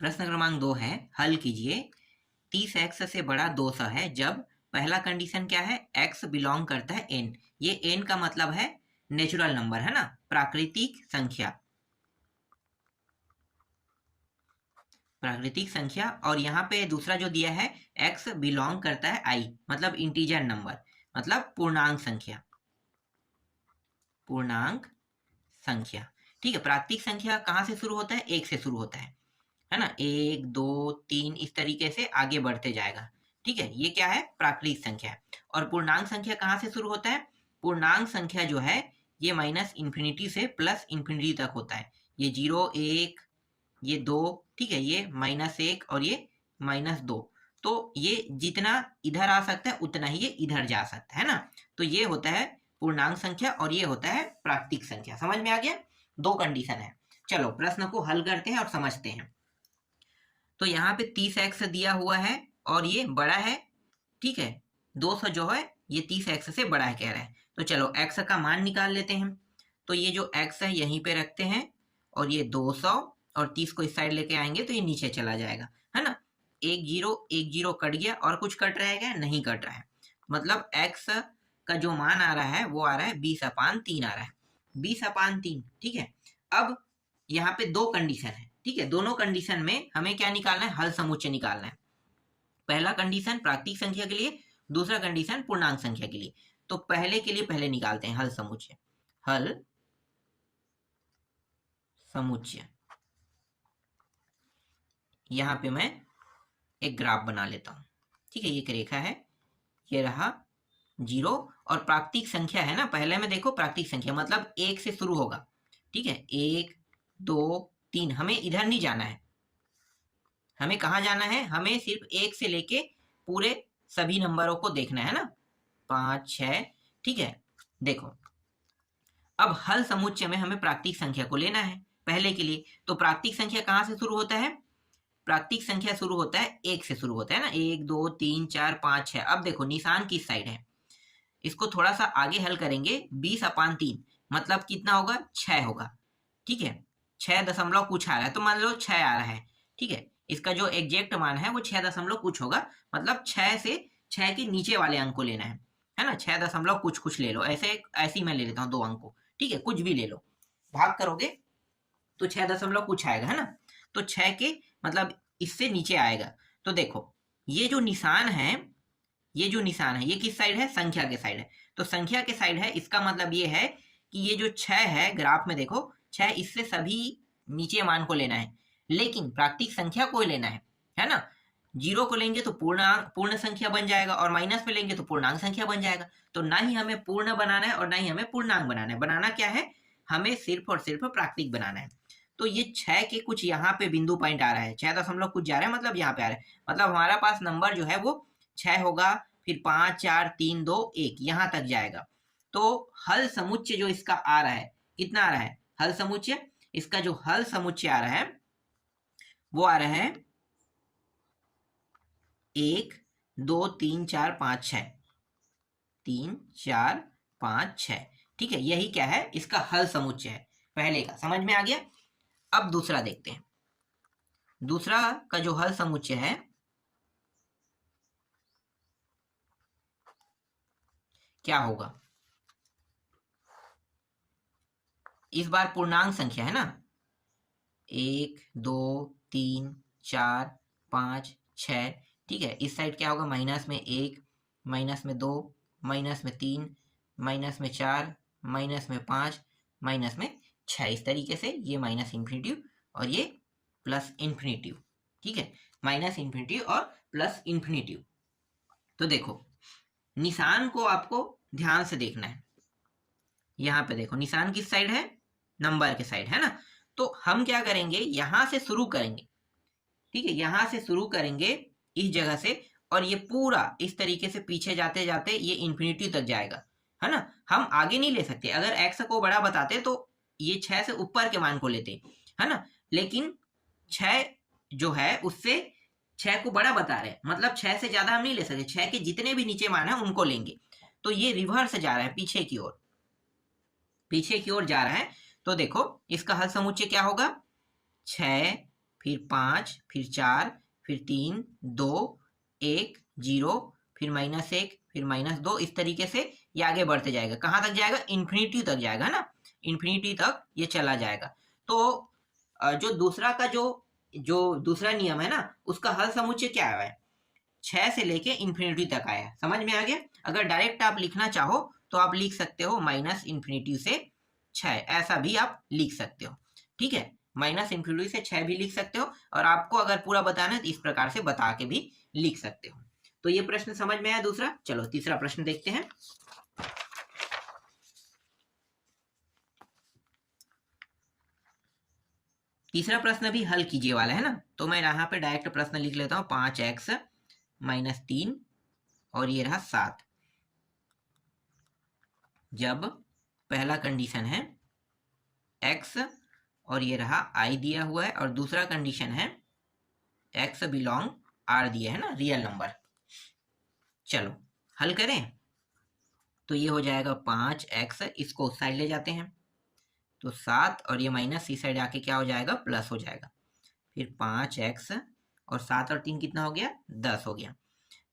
प्रश्न क्रमांक 2 है, हल कीजिए। 30x से बड़ा 200 है जब पहला कंडीशन क्या है, x बिलोंग करता है n। ये n का मतलब है नेचुरल नंबर, है ना, प्राकृतिक संख्या, प्राकृतिक संख्या। और यहाँ पे दूसरा जो दिया है x बिलोंग करता है i, मतलब इंटीजर नंबर, मतलब पूर्णांक संख्या, पूर्णांक संख्या। ठीक है, प्राकृतिक संख्या कहाँ से शुरू होता है, 1 से शुरू होता है ना, 1 2 3 इस तरीके से आगे बढ़ते जाएगा। ठीक है, ये क्या है, प्राकृतिक संख्या है। और पूर्णांक संख्या कहाँ से शुरू होता है, पूर्णांक संख्या जो है ये माइनस इन्फिनिटी से प्लस इन्फिनिटी तक होता है। ये 0 1 ये 2, ठीक है, ये -1 और ये -2। तो ये जितना इधर आ सकता है उतना ही ये इधर जा सकता है ना। तो ये होता है पूर्णांक संख्या और ये होता है प्राकृतिक संख्या। समझ में आ गया, 2 कंडीशन है। चलो प्रश्न को हल करते हैं और समझते हैं। तो यहाँ पे 30x दिया हुआ है और ये बड़ा है, ठीक है, 200 जो है ये 30x से बड़ा है कह रहा है। तो चलो x का मान निकाल लेते हैं। तो ये जो x है यहीं पे रखते हैं और ये 200 और 30 को इस साइड लेके आएंगे तो ये नीचे चला जाएगा, है ना। 1 0 कट गया और कुछ कट रहेगा, नहीं कट रहा है, मतलब x का जो मान आ रहा है वो आ रहा है 20/3 आ रहा है, 20/3। ठीक है, अब यहाँ पे 2 कंडीशन है, ठीक है, दोनों कंडीशन में हमें क्या निकालना है, हल समुच्चय निकालना है। पहला कंडीशन प्राकृतिक संख्या के लिए, दूसरा कंडीशन पूर्णांक संख्या के लिए। तो पहले के लिए पहले निकालते हैं हल समुच्चय। हल समुच्चय, यहां पे मैं एक ग्राफ बना लेता हूं। ठीक है, ये एक रेखा है, ये रहा 0 और प्राकृतिक संख्या है ना, पहले में देखो प्राकृतिक संख्या मतलब 1 से शुरू होगा। ठीक है, 1 2 3, हमें इधर नहीं जाना है, हमें कहाँ जाना है, हमें सिर्फ 1 से लेके पूरे सभी नंबरों को देखना है ना, 5 6। ठीक है, देखो अब हल समुच्चय में हमें प्राकृतिक संख्या को लेना है पहले के लिए। तो प्राकृतिक संख्या कहाँ से शुरू होता है, प्राकृतिक संख्या शुरू होता है 1 से शुरू होता है ना, 1 2 3 4 5 6। अब देखो निशान किस साइड है, इसको थोड़ा सा आगे हल करेंगे, 20/3 मतलब कितना होगा, 6 होगा। ठीक है, 6 दशमलव कुछ आ रहा है, तो मान लो 6 आ रहा है। ठीक है, इसका जो एग्जैक्ट मान है वो 6 दशमलव कुछ होगा, मतलब 6 से 6 के नीचे वाले अंक को लेना है ना, 6 दशमलव कुछ कुछ ले लो, ऐसे ही मैं ले लेता हूँ 2 अंक को। ठीक है, कुछ भी ले लो, भाग करोगे तो 6 दशमलव कुछ आएगा, है ना। तो 6 के मतलब इससे नीचे आएगा। तो देखो ये जो निशान है, ये जो निशान है ये किस साइड है, संख्या के साइड है। तो संख्या के साइड है, इसका मतलब ये है कि ये जो 6 है ग्राफ में देखो 6, इससे सभी नीचे मान को लेना है, लेकिन प्राकृतिक संख्या को लेना है ना। 0 को लेंगे तो पूर्ण संख्या बन जाएगा और माइनस में लेंगे तो पूर्णांक संख्या बन जाएगा। तो ना ही हमें पूर्ण बनाना है और ना ही हमें पूर्णांक बनाना है, बनाना क्या है, हमें सिर्फ और सिर्फ प्राकृतिक बनाना है। तो ये 6 के कुछ यहाँ पे बिंदु पॉइंट आ रहा है, 6 दशमलव कुछ जा रहा है, मतलब यहाँ पे आ रहा है, मतलब हमारा पास नंबर जो है वो 6 होगा, फिर 5 4 3 2 1 यहाँ तक जाएगा। तो हल समुच्चय जो इसका आ रहा है, कितना आ रहा है हल समुच्चय, इसका जो हल समुच्चय आ रहा है वो आ रहा है 1 2 3 4 5 6, 3 4 5 6। ठीक है, यही क्या है, इसका हल समुच्चय है पहले का। समझ में आ गया। अब दूसरा देखते हैं, दूसरा का जो हल समुच्चय है क्या होगा, इस बार पूर्णांक संख्या है ना, 1 2 3 4 5 6। ठीक है, इस साइड क्या होगा, माइनस में 1 माइनस में 2 माइनस में 3 माइनस में 4 माइनस में 5 माइनस में 6, इस तरीके से ये माइनस इन्फिनिटिव और ये प्लस इन्फिनिटिव। ठीक है, माइनस इन्फिनिटिव और प्लस इन्फिनिटिव। तो देखो निशान को आपको ध्यान से देखना है, यहाँ पे देखो निशान किस साइड है, नंबर के साइड है ना। तो हम क्या करेंगे, यहां से शुरू करेंगे। ठीक है, यहां से शुरू करेंगे इस जगह से और ये पूरा इस तरीके से पीछे जाते जाते ये इन्फिनिटी तक जाएगा, है ना। हम आगे नहीं ले सकते, अगर x को बड़ा बताते तो ये 6 से ऊपर के मान को लेते, है ना, लेकिन 6 जो है उससे 6 को बड़ा बता रहे, मतलब 6 से ज्यादा हम नहीं ले सकते, 6 के जितने भी नीचे मान है उनको लेंगे। तो ये रिवर्स जा रहा है, पीछे की ओर, पीछे की ओर जा रहा है। तो देखो इसका हल समुच्चय क्या होगा, 6 फिर 5, फिर 4, फिर 3, 2, 1, 0, फिर -1, फिर -2, इस तरीके से ये आगे बढ़ते जाएगा। कहाँ तक जाएगा? इन्फिनिटी तक जाएगा ना, इन्फिनिटी तक ये चला जाएगा। तो जो दूसरा का जो दूसरा नियम है ना, उसका हल समुच्चय क्या है? 6 से लेके इन्फिनिटी तक आया। समझ में आ गया? अगर डायरेक्ट आप लिखना चाहो तो आप लिख सकते हो -इन्फिनिटी से 6, ऐसा भी आप लिख सकते हो। ठीक है, -इन्फिनिटी से 6 भी लिख सकते हो, और आपको अगर पूरा बताना है तो इस प्रकार से बता के भी लिख सकते हो। तो ये प्रश्न समझ में आया दूसरा। चलो तीसरा प्रश्न देखते हैं। तीसरा प्रश्न भी हल कीजिए वाला है ना, तो मैं यहाँ पे डायरेक्ट प्रश्न लिख लेता हूँ। 5x - 3 और ये रहा 7। जब पहला कंडीशन है x और ये रहा i दिया हुआ है, और दूसरा कंडीशन है x बिलोंग r दिया है ना, रियल नंबर। चलो हल करें। तो ये हो जाएगा 5x, इसको उस साइड ले जाते हैं तो 7, और ये माइनस इस साइड आके क्या हो जाएगा? प्लस हो जाएगा। फिर 5x और 7 और 3 कितना हो गया? 10 हो गया।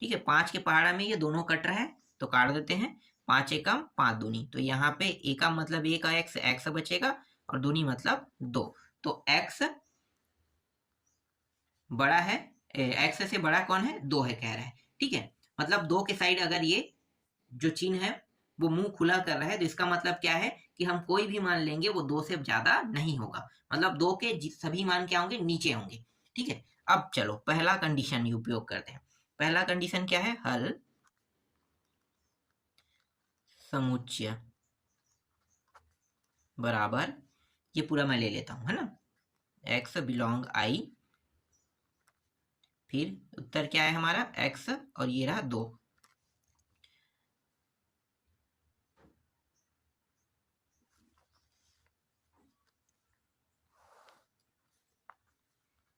ठीक है, 5 के पहाड़ा में ये दोनों कट रहा है तो काट देते हैं। 5 एकम 5 दूनी, तो यहाँ पे एकम मतलब 1 का x बचेगा, और दूनी मतलब 2। तो x बड़ा है, x से बड़ा कौन है? 2 है कह रहा है। ठीक है, मतलब 2 के साइड अगर ये जो चिन्ह है वो मुंह खुला कर रहा है, तो इसका मतलब क्या है कि हम कोई भी मान लेंगे वो 2 से ज्यादा नहीं होगा। मतलब 2 के सभी मान क्या होंगे? नीचे होंगे। ठीक है, अब चलो पहला कंडीशन उपयोग करते हैं। पहला कंडीशन क्या है? हल समुच्चय बराबर, ये पूरा मैं ले लेता हूं है ना, x बिलोंग i, फिर उत्तर क्या है हमारा? x, और ये रहा 2।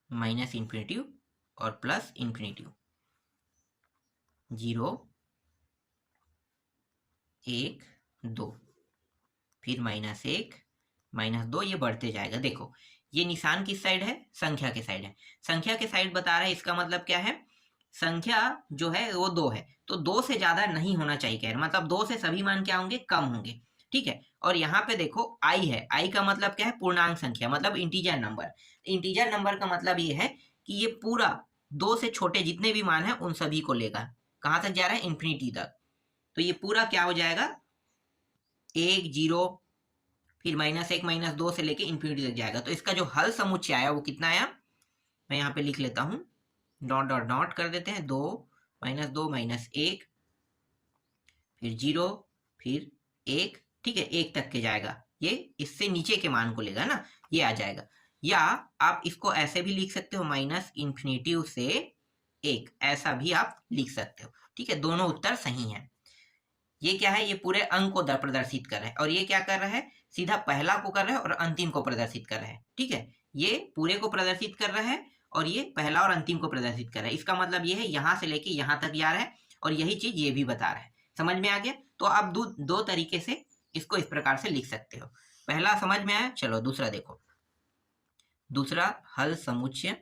माइनस इन्फिनिटी और प्लस इन्फिनिटी, 0, 1, 2, फिर -1, -2, ये बढ़ते जाएगा। देखो ये निशान किस साइड है? संख्या के साइड है। संख्या के साइड बता रहा है, इसका मतलब क्या है? संख्या जो है वो 2 है, तो 2 से ज्यादा नहीं होना चाहिए कह रहे, मतलब 2 से सभी मान क्या होंगे? कम होंगे। ठीक है, और यहाँ पे देखो i है, i का मतलब क्या है? पूर्णांक संख्या, मतलब इंटीजर नंबर। इंटीजर नंबर का मतलब ये है कि ये पूरा 2 से छोटे जितने भी मान है उन सभी को लेगा। कहाँ तक जा रहा है? इन्फिनिटी तक। तो ये पूरा क्या हो जाएगा? 1, 0, फिर -1, -2 से लेके इन्फिनिटी तक जाएगा। तो इसका जो हल समुच्चय आया वो कितना आया? मैं यहाँ पे लिख लेता हूँ, डॉट डॉट डॉट कर देते हैं। 2, -2, -1, फिर 0, फिर 1। ठीक है, 1 तक के जाएगा, ये इससे नीचे के मान को लेगा ना, ये आ जाएगा। या आप इसको ऐसे भी लिख सकते हो, -इन्फिनिटी से 1, ऐसा भी आप लिख सकते हो। ठीक है, दोनों उत्तर सही हैं। ये क्या है? ये पूरे अंक को प्रदर्शित कर रहा है, और ये क्या कर रहा है? सीधा पहला को कर रहा है और अंतिम को प्रदर्शित कर रहा है। ठीक है, ये पूरे को प्रदर्शित कर रहा है और ये पहला और अंतिम को प्रदर्शित कर रहा है। इसका मतलब ये है यहां से लेके यहां तक जा रहा है, और यही चीज ये भी बता रहा है। समझ में आ गया? तो आप दो तरीके से इसको इस प्रकार से लिख सकते हो। पहला समझ में आया? चलो दूसरा देखो। दूसरा हल समुच्चय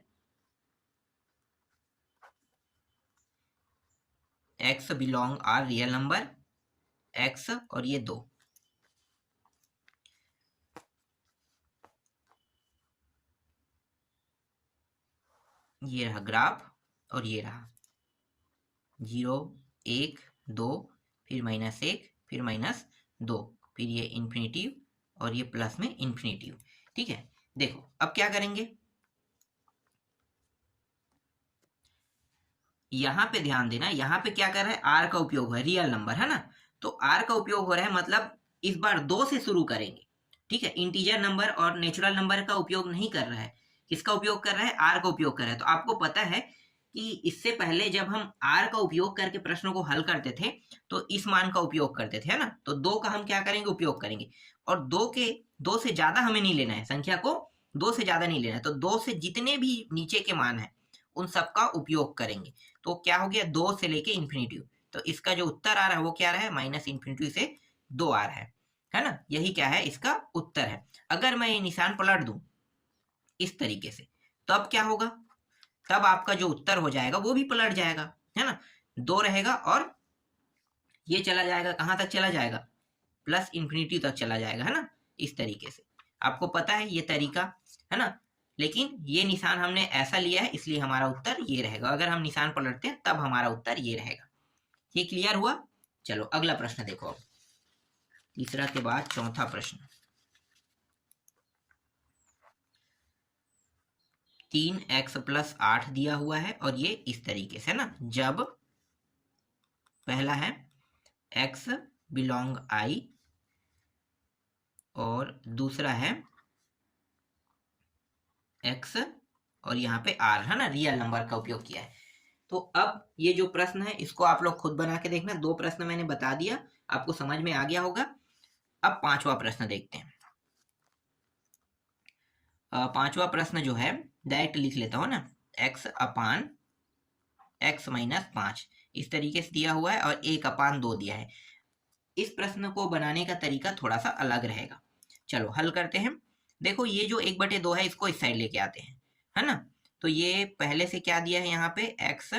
x belong r real number, x और ये 2। ये रहा ग्राफ, और ये रहा 0, 1, 2, फिर -1, फिर -2, फिर ये इन्फिनिटी और ये प्लस में इन्फिनिटी। ठीक है, देखो अब क्या करेंगे? यहाँ पे ध्यान देना, यहाँ पे क्या कर रहा है? आर का उपयोग है, रियल नंबर है ना, तो आर का उपयोग हो रहा है, मतलब इस बार 2 से शुरू करेंगे। ठीक है, इंटीजर नंबर और नेचुरल नंबर का उपयोग नहीं कर रहा है। किसका उपयोग कर रहा है? आर का उपयोग कर रहा है। तो आपको पता है कि इससे पहले जब हम आर का उपयोग करके प्रश्नों को हल करते थे तो इस मान का उपयोग करते थे, है ना। तो 2 का हम क्या करेंगे? उपयोग करेंगे। और 2 से ज्यादा हमें नहीं लेना है, संख्या को 2 से ज्यादा नहीं लेना है, तो 2 से जितने भी नीचे के मान है उन सब का उपयोग करेंगे। तो क्या हो गया? 2 से लेके इन्फिनिटी। तो इसका जो उत्तर आ रहा है वो क्या रहा है? -इन्फिनिटी से 2 आ रहा है ना। यही क्या है? इसका उत्तर है। अगर मैं ये निशान पलट दूं इस तरीके से, तब क्या होगा, तब आपका जो उत्तर हो जाएगा वो भी पलट जाएगा, है ना। 2 रहेगा और ये चला जाएगा, कहाँ तक चला जाएगा, प्लस इन्फिनिटी तक चला जाएगा, है ना। इस तरीके से आपको पता है ये तरीका, है ना। लेकिन ये निशान हमने ऐसा लिया है इसलिए हमारा उत्तर ये रहेगा। अगर हम निशान पलटते हैं तब हमारा उत्तर ये रहेगा। ये क्लियर हुआ। चलो अगला प्रश्न देखो। तीसरा के बाद चौथा प्रश्न। 3x + 8 दिया हुआ है और ये इस तरीके से, ना, जब पहला है x बिलोंग I और दूसरा है x और यहाँ पे r, है ना, रियल नंबर का उपयोग किया है। तो अब ये जो प्रश्न है इसको आप लोग खुद बना के देखना। 2 प्रश्न मैंने बता दिया, आपको समझ में आ गया होगा। अब 5वां प्रश्न देखते हैं। 5वां प्रश्न जो है डायरेक्ट लिख लेता हूँ ना, x/x - 5 इस तरीके से दिया हुआ है और 1/2 दिया है। इस प्रश्न को बनाने का तरीका थोड़ा सा अलग रहेगा। चलो हल करते हैं। देखो ये जो 1/2 है इसको इस साइड लेके आते हैं, है ना। तो ये पहले से क्या दिया है यहाँ पे, x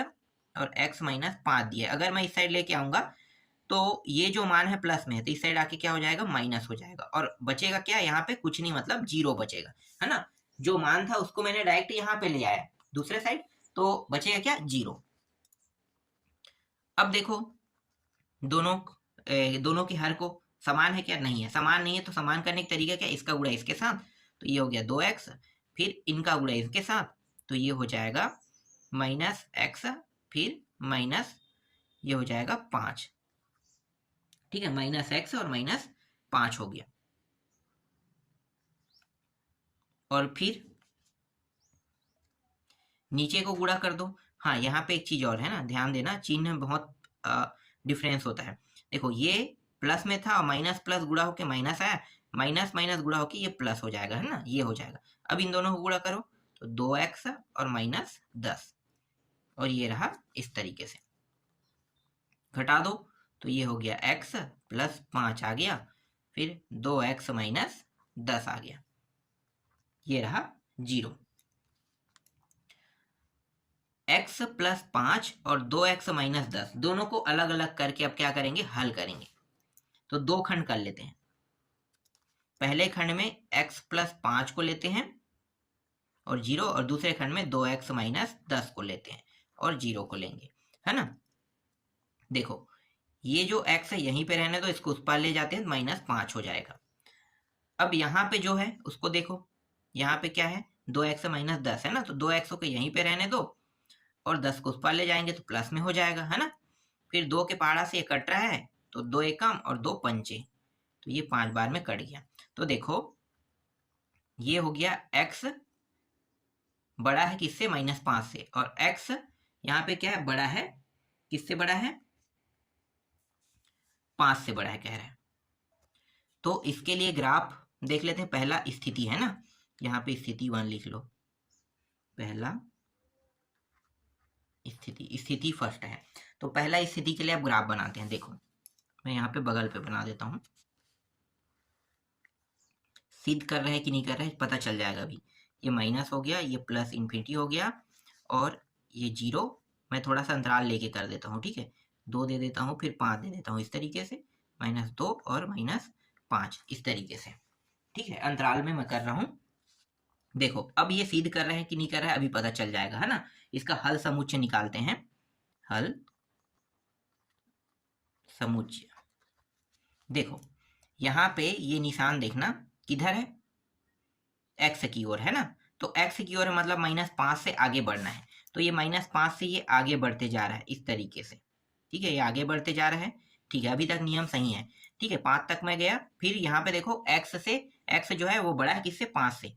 और x - 5 दिया है। अगर मैं इस साइड लेके आऊंगा तो ये जो मान है प्लस में है, तो इस साइड आके क्या हो जाएगा, माइनस हो जाएगा और बचेगा क्या, यहाँ पे कुछ नहीं, मतलब 0 बचेगा, है ना। जो मान था उसको मैंने डायरेक्ट यहाँ पे ले आया दूसरे साइड, तो बचेगा क्या, 0। अब देखो दोनों के हर को समान है क्या, नहीं है। समान नहीं है तो समान करने का तरीका क्या, इसका गुणा इसके साथ, तो ये हो गया 2x, फिर इनका गुणा इसके साथ, तो ये हो जाएगा -x, फिर माइनस ये हो जाएगा 5, ठीक है, -x और -5 हो गया। और फिर नीचे को गुणा कर दो। हाँ यहाँ पे एक चीज और है ना, ध्यान देना, चिन्ह में बहुत डिफरेंस होता है। देखो ये प्लस में था और माइनस प्लस गुणा होके माइनस आया, माइनस माइनस गुणा होके ये प्लस हो जाएगा, है ना, ये हो जाएगा। अब इन दोनों को गुणा करो तो 2x और -10 और ये रहा इस तरीके से। घटा दो तो ये हो गया x + 5 आ गया, फिर 2x - 10 आ गया, ये रहा 0। x + 5 और 2x - 10 दोनों को अलग अलग करके अब क्या करेंगे, हल करेंगे। तो 2 खंड कर लेते हैं। पहले खंड में x + 5 को लेते हैं और 0, और दूसरे खंड में 2x - 10 को लेते हैं और 0 को लेंगे, है ना। देखो ये जो x है यहीं पे रहने दो, इसको उस पार ले जाते हैं, -5 हो जाएगा। अब यहाँ पे जो है उसको देखो, यहाँ पे क्या है, 2x - 10 है ना, तो 2x को यहीं पे रहने दो और 10 को उस पार ले जाएंगे तो प्लस में हो जाएगा, है ना। फिर 2 के पहाड़ा से ये कट रहा है तो 2 एकम और 2 पंचे, तो ये 5 बार में कट गया। तो देखो ये हो गया x बड़ा है किससे, -5 से, और x यहाँ पे क्या है, बड़ा है, किससे बड़ा है, 5 से बड़ा है कह रहा है। तो इसके लिए ग्राफ देख लेते हैं। पहला स्थिति है ना, यहाँ पे स्थिति 1 लिख लो, पहला स्थिति फर्स्ट है। तो पहला स्थिति के लिए अब ग्राफ बनाते हैं। देखो मैं यहाँ पे बगल पे बना देता हूँ, सिद्ध कर रहा है कि नहीं कर रहा है पता चल जाएगा अभी। ये माइनस हो गया, ये प्लस इन्फिनिटी हो गया और ये 0, मैं थोड़ा सा अंतराल लेके कर देता हूँ, ठीक है, 2 दे देता हूँ, फिर 5 दे देता हूँ, इस तरीके से -2 और -5 इस तरीके से, ठीक है, अंतराल में मैं कर रहा हूँ। देखो अब ये सिद्ध कर रहे हैं कि नहीं कर रहा है अभी पता चल जाएगा, है ना। इसका हल समुच्चय निकालते हैं। हल समुच्चय, देखो यहाँ पे ये निशान देखना किधर है, x की ओर, है ना। तो x की ओर मतलब -5 से आगे बढ़ना है, तो ये -5 से ये आगे बढ़ते जा रहा है इस तरीके से, ठीक है, ये आगे बढ़ते जा रहा है, ठीक है, अभी तक नियम सही है, ठीक है, 5 तक मैं गया। फिर यहाँ पे देखो x जो है वो बड़ा है किससे, 5 से,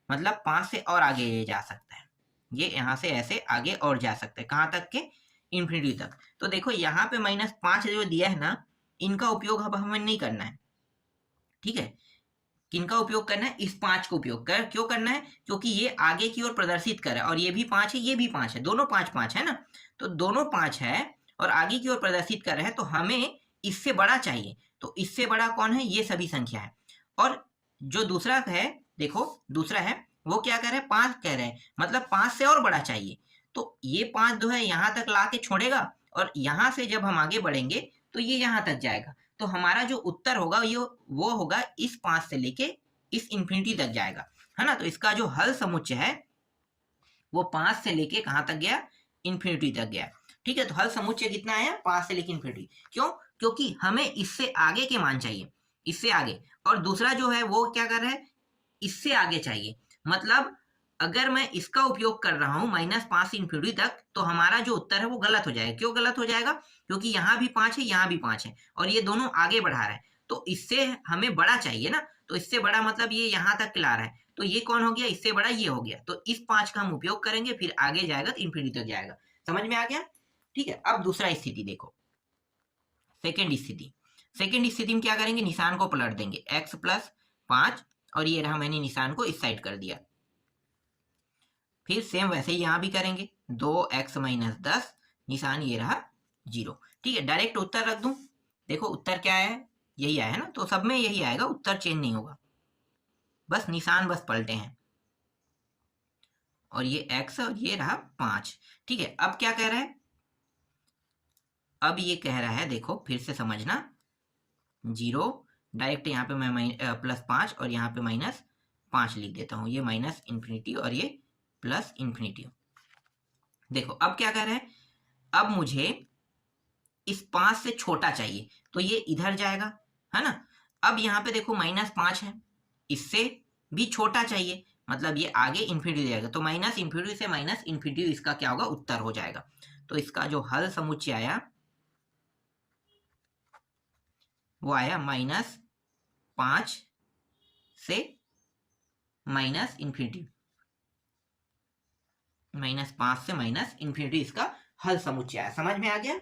मतलब 5 से और आगे जा सकता है, ये यहाँ से ऐसे आगे और जा सकता है, कहाँ तक के, इन्फिनिटी तक। तो देखो यहाँ पे -5 जो दिया है ना, इनका उपयोग अब हमें नहीं करना है, ठीक है। किनका उपयोग करना है, इस 5 को उपयोग कर, क्यों करना है, क्योंकि ये आगे की ओर प्रदर्शित कर रहा है और ये भी 5 है, ये भी 5 है, दोनों 5 है ना। तो दोनों 5 है और आगे की ओर प्रदर्शित कर रहे हैं, तो हमें इससे बड़ा चाहिए। तो इससे बड़ा कौन है, ये सभी संख्या है। और जो दूसरा है, देखो दूसरा है वो क्या कह रहे हैं, 5 कह रहे हैं, मतलब 5 से और बड़ा चाहिए। तो ये 5 जो है यहाँ तक ला के छोड़ेगा, और यहाँ से जब हम आगे बढ़ेंगे तो ये यहाँ तक जाएगा। तो हमारा जो उत्तर होगा ये वो होगा इस 5 से लेके इस इंफिनिटी तक जाएगा, है ना। तो इसका जो हल समुच्चय है वो 5 से लेके कहाँ तक गया, इंफिनिटी तक गया। ठीक है, तो हल समुच्चय कितना आया, 5 से लेके इंफिनिटी। क्यों, क्योंकि हमें इससे आगे के मान चाहिए, इससे आगे। और दूसरा जो है वो क्या कर रहा है, इससे आगे चाहिए। मतलब अगर मैं इसका उपयोग कर रहा हूं -5 से इंफिनिटी तक, तो हमारा जो उत्तर है वो गलत हो जाएगा। क्यों गलत हो जाएगा, क्योंकि यहाँ भी 5 है, यहाँ भी 5 है, और ये दोनों आगे बढ़ा रहा है। तो इससे हमें बड़ा चाहिए ना, तो इससे बड़ा मतलब ये यहाँ तक ला रहा है, तो ये कौन हो गया, इससे बड़ा ये हो गया। तो इस 5 का हम उपयोग करेंगे, फिर आगे जाएगा तो इंफिनिटी तक जाएगा। समझ में आ गया। ठीक है, अब दूसरा स्थिति देखो, सेकेंड स्थिति। सेकेंड स्थिति में क्या करेंगे, निशान को पलट देंगे, x + 5, और ये रहा, मैंने निशान को इस साइड कर दिया। फिर सेम वैसे ही यहाँ भी करेंगे, 2x - 10, निशान ये रहा 0। ठीक है, डायरेक्ट उत्तर रख दूं, देखो उत्तर क्या है, यही आया है ना, तो सब में यही आएगा, उत्तर चेंज नहीं होगा, बस निशान बस पलटे हैं। और ये x और ये रहा 5। ठीक है, अब क्या कह रहा है, अब ये कह रहा है, देखो फिर से समझना, 0 डायरेक्ट यहाँ पे मैं +5 और यहाँ पे -5 लिख देता हूँ, ये -इंफिनिटी और ये +इंफिनिटी। देखो अब क्या कह रहा है, अब मुझे इस 5 से छोटा चाहिए, तो ये इधर जाएगा, है ना। अब यहाँ पे देखो -5 है, इससे भी छोटा चाहिए, मतलब ये आगे इंफिनिटी जाएगा, तो -इंफिनिटी से -इंफिनिटी इसका क्या होगा, उत्तर हो जाएगा। तो इसका जो हल समुच्चय आया वो आया -5 से -इंफिनिटी, -5 से -इंफिनिटी इसका हल समुच्चय आया। समझ में आ गया।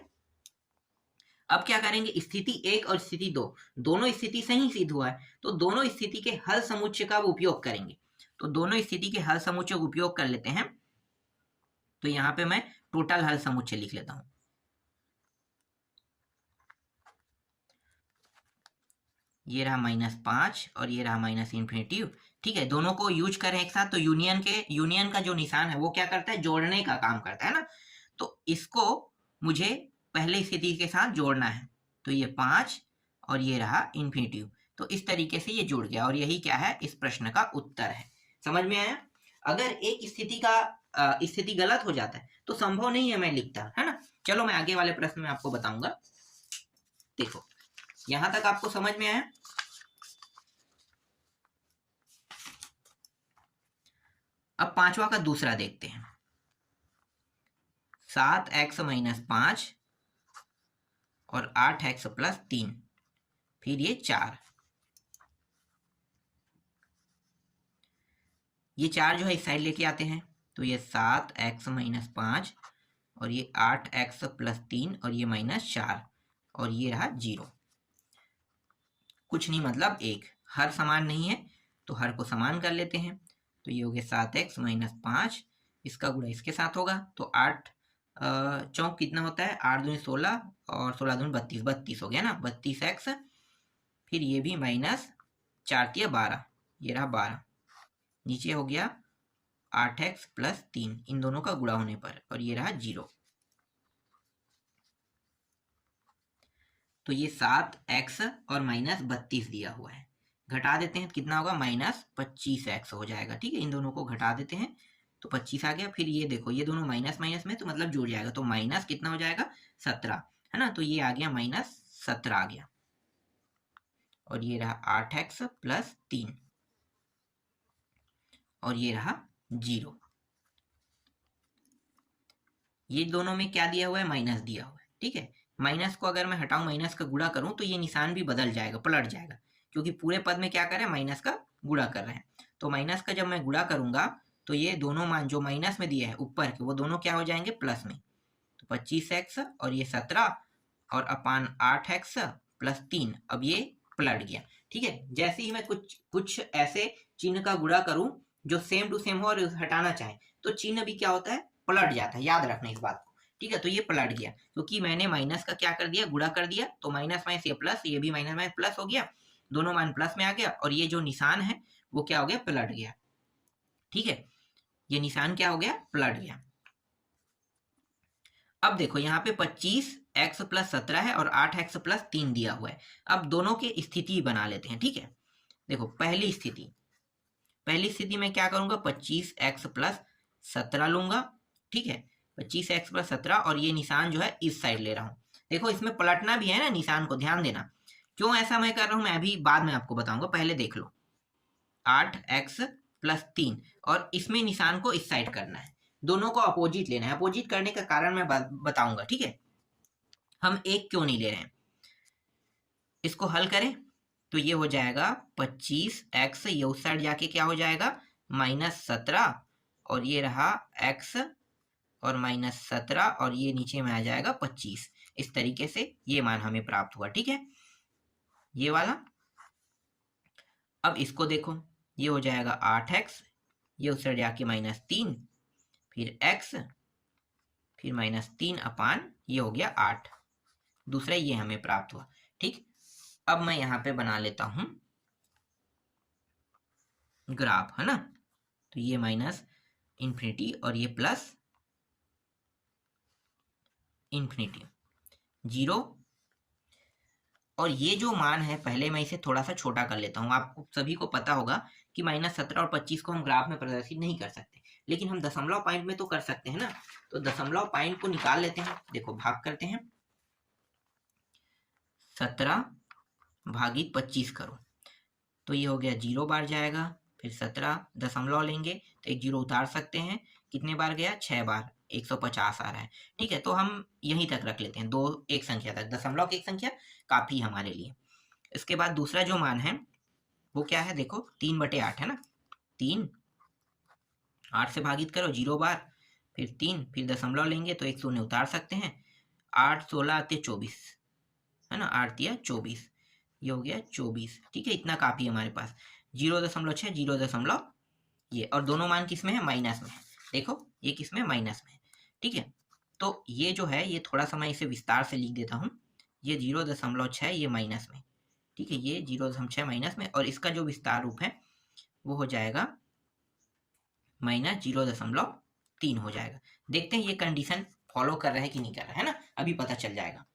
अब क्या करेंगे, स्थिति 1 और स्थिति 2 दोनों स्थिति सही सिद्ध हुआ है, तो दोनों स्थिति के हल समुच्चय का उपयोग करेंगे। तो दोनों स्थिति के हल समुच्चय का उपयोग कर लेते हैं। तो यहां पे मैं टोटल हल समुच्चय लिख लेता हूं, ये रहा -5 और ये रहा -इंफिनिटी। ठीक है, दोनों को यूज करें एक साथ, तो यूनियन का जो निशान है वो क्या करता है, जोड़ने का काम करता है ना। तो इसको मुझे पहले स्थिति के साथ जोड़ना है, तो ये 5 और ये रहा इंफिनिटी। तो इस तरीके से ये जुड़ गया, और यही क्या है, इस प्रश्न का उत्तर है। समझ में आया। अगर एक स्थिति गलत हो जाता है तो संभव नहीं है मैं लिखता, है ना। चलो मैं आगे वाले प्रश्न में आपको बताऊंगा। देखो यहां तक आपको समझ में आया। अब पांचवा का दूसरा देखते हैं, 7x - 5 और 8x + 3, फिर ये 4। ये 4 जो है इस साइड लेके आते हैं, तो ये 7x - 5 और ये 8x + 3 और ये -4 और ये रहा 0। कुछ नहीं, मतलब 1, हर समान नहीं है तो हर को समान कर लेते हैं। तो ये हो गया 7x - 5, इसका गुणा इसके साथ होगा, तो 8 चौक कितना होता है, 8 दूनी 16 और 16 दूनी 32, 32 हो गया ना, 32x। फिर ये भी -4 × 12, ये रहा 12, नीचे हो गया 8x + 3, इन दोनों का गुणा होने पर, और ये रहा 0। तो ये 7x और -32 दिया हुआ है, घटा देते हैं, कितना होगा, -25x हो जाएगा। ठीक है, इन दोनों को घटा देते हैं, तो 25 आ गया। फिर ये देखो, ये दोनों माइनस माइनस में, तो मतलब जुड़ जाएगा, तो माइनस कितना हो जाएगा, 17, है ना। तो ये आ गया -17 आ गया, और ये रहा 8x + 3 और ये रहा 0। ये दोनों में क्या दिया हुआ है, माइनस दिया हुआ है। ठीक है, माइनस को अगर मैं हटाऊं, माइनस का गुणा करूं, तो ये निशान भी बदल जाएगा, पलट जाएगा, क्योंकि पूरे पद में क्या कर रहे हैं, माइनस का गुणा कर रहे हैं। तो माइनस का जब मैं गुणा करूंगा तो ये दोनों मान जो माइनस में दिए हैं ऊपर के, वो दोनों क्या हो जाएंगे, प्लस में। तो 25x और ये 17 और अपान 8x + 3, अब ये पलट गया। ठीक है, जैसे ही मैं कुछ ऐसे चिन्ह का गुणा करूं जो सेम टू सेम हो और हटाना चाहे, तो चिन्ह भी क्या होता है, पलट जाता है, याद रखना इस बात को। ठीक है, तो ये पलट गया क्योंकि मैंने माइनस का क्या कर दिया, गुणा कर दिया, तो माइनस माइनस ये प्लस, ये भी माइनस माइनस प्लस हो गया, दोनों मान प्लस में आ गया, और ये जो निशान है वो क्या हो गया, पलट गया। ठीक है, ये निशान क्या हो गया, पलट गया। अब देखो यहाँ पे 25x + 17 है और 8x + 3 दिया हुआ है। अब दोनों की स्थिति बना लेते हैं। ठीक है, देखो पहली स्थिति में क्या करूंगा, 25x + 17 लूंगा। ठीक है, 25x + 17 और ये निशान जो है इस साइड ले रहा हूँ। देखो इसमें पलटना भी है ना निशान को, ध्यान देना। क्यों ऐसा मैं कर रहा हूँ मैं अभी बाद में आपको बताऊंगा, पहले देख लो। 8x + 3 और इसमें निशान को इस साइड करना है, दोनों को अपोजिट लेना है। अपोजिट करने का कारण मैं बताऊंगा। ठीक है, हम एक क्यों नहीं ले रहे हैं, इसको हल करें तो ये हो जाएगा 25x, ये उस साइड जाके क्या हो जाएगा, -17 और ये रहा x और -17 और ये नीचे में आ जाएगा 25। इस तरीके से ये मान हमें प्राप्त हुआ। ठीक है, ये वाला। अब इसको देखो, ये हो जाएगा 8x, ये उस साइड जाके -3, फिर x, फिर -3/, ये हो गया 8। दूसरा ये हमें प्राप्त हुआ। ठीक, अब मैं यहाँ पे बना लेता हूँ ग्राफ, है ना। तो ये -∞ और ये +∞, 0। और ये जो मान है, पहले मैं इसे थोड़ा सा छोटा कर लेता हूँ। आपको सभी को पता होगा कि -17 और 25 को हम ग्राफ में प्रदर्शित नहीं कर सकते, लेकिन हम दशमलव पॉइंट में तो कर सकते हैं ना। तो दशमलव पॉइंट को निकाल लेते हैं। देखो भाग करते हैं, 17/25 करो तो ये हो गया 0 बार जाएगा, फिर 17 दशमलव लेंगे तो एक 0 उतार सकते हैं। कितने बार गया, 6 बार, 150 आ रहा है। ठीक है, तो हम यहीं तक रख लेते हैं, 2 एक संख्या तक, दशमलव की एक संख्या काफी हमारे लिए। इसके बाद दूसरा जो मान है वो क्या है, देखो 3/8 है ना। 3, 8 से भागित करो 0 बार, फिर 3, फिर दशमलव लेंगे तो एक 0 उतार सकते हैं। 8, 16 आते 24 है ना, 8 दिया 24, ये हो गया 24। ठीक है, इतना काफी हमारे पास। 0.6, 0. ये, और दोनों मान किस में है, माइनस में है। देखो ये किस में, माइनस में है। ठीक है, तो ये जो है, ये थोड़ा सा मैं इसे विस्तार से लिख देता हूँ। ये 0.6 ये माइनस में। ठीक है, ये 0.6 माइनस में, और इसका जो विस्तार रूप है वो हो जाएगा -0.3 हो जाएगा। देखते हैं ये कंडीशन फॉलो कर रहा है कि नहीं कर रहा है ना, अभी पता चल जाएगा।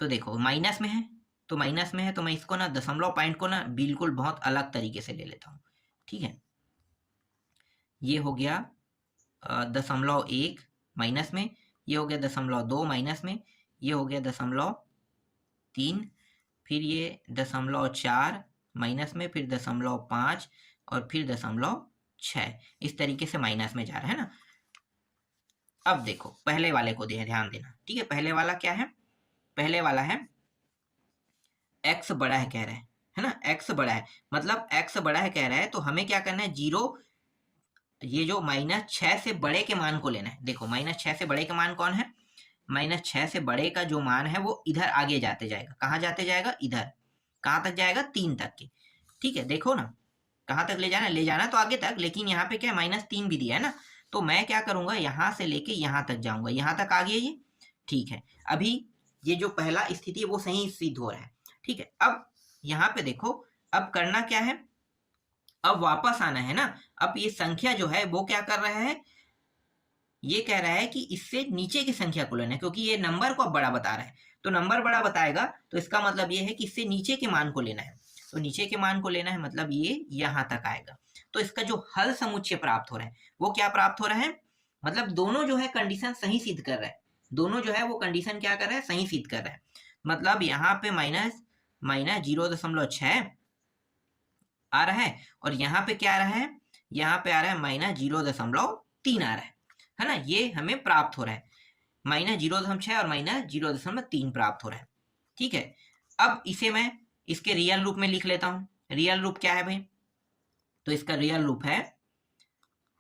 तो देखो माइनस में है, तो मैं इसको ना दशमलव पॉइंट को ना बिल्कुल बहुत अलग तरीके से ले लेता हूँ। ठीक है, ये हो गया 0.1 माइनस में, ये हो गया 0.2 माइनस में, ये हो गया 0.3, फिर ये 0.4 माइनस में, फिर 0.5 और फिर 0.6। इस तरीके से माइनस में जा रहा है ना। अब देखो पहले वाले को ध्यान देना। ठीक है, पहले वाला क्या है, पहले वाला है x बड़ा है कह रहा है ना, x बड़ा है, मतलब x बड़ा है कह रहा है, तो हमें क्या करना है, 0, ये जो -6 से बड़े के मान को लेना है। देखो -6 से बड़े का मान कौन है, -6 से बड़े का जो मान है वो इधर आगे जाते जाएगा। कहाँ जाते जाएगा, इधर। कहाँ तक जाएगा, 3 तक के। ठीक है, देखो ना कहाँ तक ले जाना तो आगे तक, लेकिन यहाँ पे क्या -3 भी दिया है ना। तो मैं क्या करूंगा, यहाँ से लेके यहाँ तक जाऊंगा, यहाँ तक आ गया ये। ठीक है, अभी ये जो पहला स्थिति है वो सही सिद्ध हो रहा है। ठीक है, अब यहाँ पे देखो, अब करना क्या है, अब वापस आना है ना। अब ये संख्या जो है वो क्या कर रहा है, ये कह रहा है कि इससे नीचे की संख्या को लेना है, क्योंकि ये नंबर को अब बड़ा बता रहा है। तो नंबर बड़ा बताएगा तो इसका मतलब ये है कि इससे नीचे के मान को लेना है। तो नीचे के मान को लेना है, मतलब ये यहाँ तक आएगा। तो इसका जो हल समुच्चय प्राप्त हो रहा है वो क्या प्राप्त हो रहा है, मतलब दोनों जो है कंडीशन सही सिद्ध कर रहा है। दोनों जो है वो कंडीशन क्या कर रहा है, सही सिद्ध कर रहा है। मतलब यहाँ पे -0.6 आ रहा है, और यहाँ पे क्या आ रहा है, यहाँ पे आ रहा है -0.3 आ रहा है ना। ये हमें प्राप्त हो रहा है, -0.6 और -0.3 प्राप्त हो रहा है। ठीक है, अब इसे मैं इसके रियल रूप में लिख लेता हूँ। रियल रूप क्या है भाई, तो इसका रियल रूप है